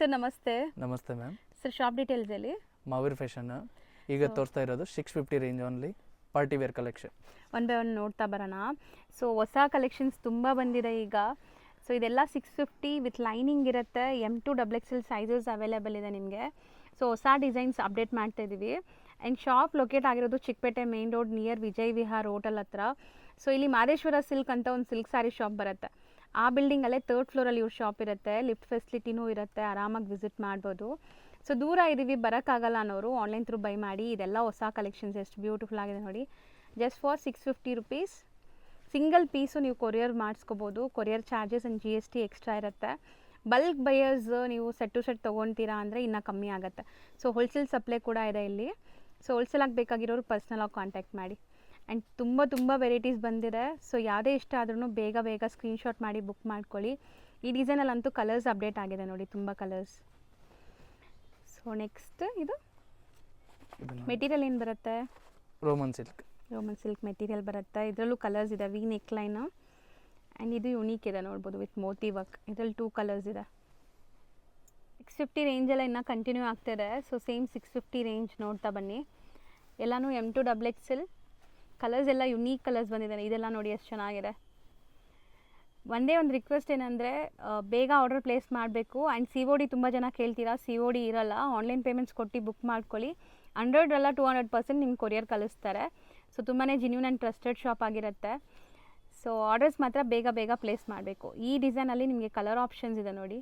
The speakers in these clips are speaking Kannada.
ಸರ್ ನಮಸ್ತೆ. ನಮಸ್ತೆ ಮ್ಯಾಮ್. ಸರ್ ಶಾಪ್ ಡೀಟೇಲ್ಸ್ ಹೇಳಿ. ಮಾವೀರ್ ಫ್ಯಾಷನ್ ಈಗ ತೋರಿಸ್ತಾ ಇರೋದು 650 range only party wear collection. One by one ನೋಡ್ತಾ ಬರೋಣ. ಸೊ ಹೊಸ ಕಲೆಕ್ಷನ್ಸ್ ತುಂಬ ಬಂದಿದೆ ಈಗ. ಸೊ ಇದೆಲ್ಲ 650 ವಿತ್ ಲೈನಿಂಗ್ ಇರುತ್ತೆ. M2XXL ಸೈಜಸ್ ಅವೈಲೇಬಲ್ ಇದೆ ನಿಮಗೆ. ಸೊ ಹೊಸ ಡಿಸೈನ್ಸ್ ಅಪ್ಡೇಟ್ ಮಾಡ್ತಾ ಇದ್ದೀವಿ. ಆ್ಯಂಡ್ ಶಾಪ್ ಲೊಕೇಟ್ ಆಗಿರೋದು Chikkapete main road near Vijay Vihar hotel ಹತ್ರ. ಸೊ ಇಲ್ಲಿ ಮಾದೇಶ್ವರ ಸಿಲ್ಕ್ ಅಂತ ಒಂದು ಸಿಲ್ಕ್ ಸ್ಯಾರಿ ಶಾಪ್ ಬರುತ್ತೆ. ಆ ಬಿಲ್ಡಿಂಗಲ್ಲೇ 3rd ಫ್ಲೋರಲ್ಲಿ ಇವ್ರ ಶಾಪ್ ಇರುತ್ತೆ. ಲಿಫ್ಟ್ ಫೆಸಿಲಿಟಿನೂ ಇರುತ್ತೆ, ಆರಾಮಾಗಿ ವಿಸಿಟ್ ಮಾಡ್ಬೋದು. ಸೊ ದೂರ ಇದ್ದೀವಿ ಬರೋಕ್ಕಾಗಲ್ಲ ಅನ್ನೋರು ಆನ್ಲೈನ್ ಥ್ರೂ ಬೈ ಮಾಡಿ. ಇದೆಲ್ಲ ಹೊಸ ಕಲೆಕ್ಷನ್ಸ್ ಎಷ್ಟು ಬ್ಯೂಟಿಫುಲ್ ಆಗಿದೆ ನೋಡಿ. Just for 650 rupees. Single piece ನೀವು ಕೊರಿಯರ್ ಮಾಡಿಸ್ಕೋಬೋದು. Courier charges and GST extra ಇರುತ್ತೆ. ಬಲ್ಕ್ ಬೈಯರ್ಸ್ ನೀವು ಸೆಟ್ ಟು ಸೆಟ್ ತೊಗೊತೀರಾ ಅಂದರೆ ಇನ್ನೂ ಕಮ್ಮಿ ಆಗುತ್ತೆ. ಸೊ ಹೋಲ್ಸೇಲ್ ಸಪ್ಲೈ ಕೂಡ ಇದೆ ಇಲ್ಲಿ. ಸೊ ಹೋಲ್ಸೇಲಾಗಿ ಬೇಕಾಗಿರೋರು ಪರ್ಸ್ನಲಾಗಿ ಕಾಂಟ್ಯಾಕ್ಟ್ ಮಾಡಿ. ಆ್ಯಂಡ್ ತುಂಬ ವೆರೈಟೀಸ್ ಬಂದಿದೆ. ಸೊ ಯಾವುದೇ ಇಷ್ಟ ಆದ್ರೂ ಬೇಗ ಸ್ಕ್ರೀನ್ಶಾಟ್ ಮಾಡಿ ಬುಕ್ ಮಾಡ್ಕೊಳ್ಳಿ. ಈ ಡಿಸೈನಲ್ಲಂತೂ ಕಲರ್ಸ್ ಅಪ್ಡೇಟ್ ಆಗಿದೆ ನೋಡಿ, ತುಂಬ ಕಲರ್ಸ್. ಸೊ ನೆಕ್ಸ್ಟ್ ಇದು ಮೆಟೀರಿಯಲ್ ಏನು ಬರುತ್ತೆ? ರೋಮನ್ ಸಿಲ್ಕ್ ಮೆಟೀರಿಯಲ್ ಬರುತ್ತೆ. ಇದರಲ್ಲೂ ಕಲರ್ಸ್ ಇದೆ. ವಿ ನೆಕ್ ಲೈನು ಆ್ಯಂಡ್ ಇದು ಯುನೀಕ್ ಇದೆ ನೋಡ್ಬೋದು ವಿತ್ ಮೋತಿ ವರ್ಕ್. ಇದರಲ್ಲಿ 2 ಕಲರ್ಸ್ ಇದೆ. 650 ರೇಂಜೆಲ್ಲ ಇನ್ನೂ ಕಂಟಿನ್ಯೂ ಆಗ್ತಿದೆ. ಸೊ ಸೇಮ್ 650 ರೇಂಜ್ ನೋಡ್ತಾ ಬನ್ನಿ. ಎಲ್ಲನೂ M2XXL ಕಲರ್ಸ್ ಎಲ್ಲ ಯುನೀಕ್ ಕಲರ್ಸ್ ಬಂದಿದೆ. ಇದೆಲ್ಲ ನೋಡಿ ಎಷ್ಟು ಚೆನ್ನಾಗಿದೆ. ಒಂದೇ ಒಂದು ರಿಕ್ವೆಸ್ಟ್ ಏನಂದರೆ ಬೇಗ ಆರ್ಡರ್ ಪ್ಲೇಸ್ ಮಾಡಬೇಕು. ಆ್ಯಂಡ್ COD ತುಂಬ ಜನ ಕೇಳ್ತೀರಾ, COD ಇರಲ್ಲ. ಆನ್ಲೈನ್ ಪೇಮೆಂಟ್ಸ್ ಕೊಟ್ಟು ಬುಕ್ ಮಾಡ್ಕೊಳ್ಳಿ. 100 ಅಲ್ಲ 200% ನಿಮ್ಗೆ ಕೊರಿಯರ್ ಕಳಿಸ್ತಾರೆ. ಸೊ ತುಂಬಾ ಜೆನ್ಯೂನ್ ಆ್ಯಂಡ್ ಟ್ರಸ್ಟೆಡ್ ಶಾಪ್ ಆಗಿರುತ್ತೆ. ಸೊ ಆರ್ಡರ್ಸ್ ಮಾತ್ರ ಬೇಗ ಪ್ಲೇಸ್ ಮಾಡಬೇಕು. ಈ ಡಿಸೈನಲ್ಲಿ ನಿಮಗೆ ಕಲರ್ ಆಪ್ಷನ್ಸ್ ಇದೆ ನೋಡಿ.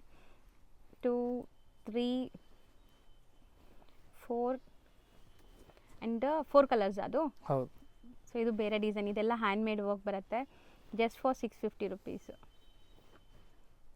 2, 3, 4 ಆ್ಯಂಡ್ 4 ಕಲರ್ಸ್ ಅದು. ಹೌದು. ಸೊ ಇದು ಬೇರೆ ಡಿಸೈನ್. ಇದೆಲ್ಲ ಹ್ಯಾಂಡ್ ಮೇಡ್ ವರ್ಕ್ ಬರುತ್ತೆ. Just for 650 rupees.